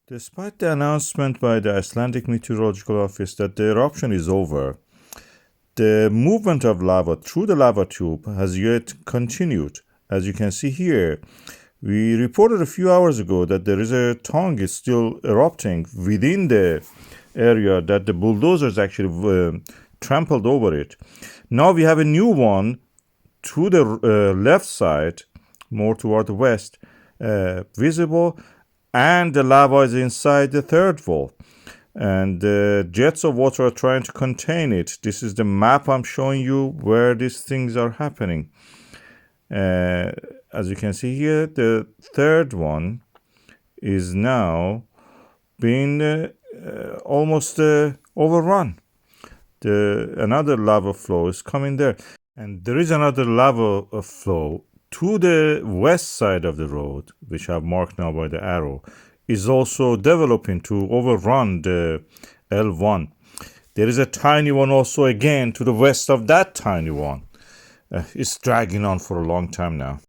Despite the announcement by the Icelandic Meteorological Office that the eruption is over, the movement of lava through the lava tube has yet continued. As you can see here, we reported a few hours ago that there is a tongue is still erupting within the area that the bulldozers actually trampled over it. Now we have a new one to the left side, more toward the west, visible, and the lava is inside the third wall. And the jets of water are trying to contain it. This is the map I'm showing you where these things are happening. As you can see here, the third one is now being almost overrun. Another lava flow is coming there. And there is another lava flow to the west side of the road, which I've marked now by the arrow, is also developing to overrun the L1. There is a tiny one also again to the west of that tiny one. It's dragging on for a long time now.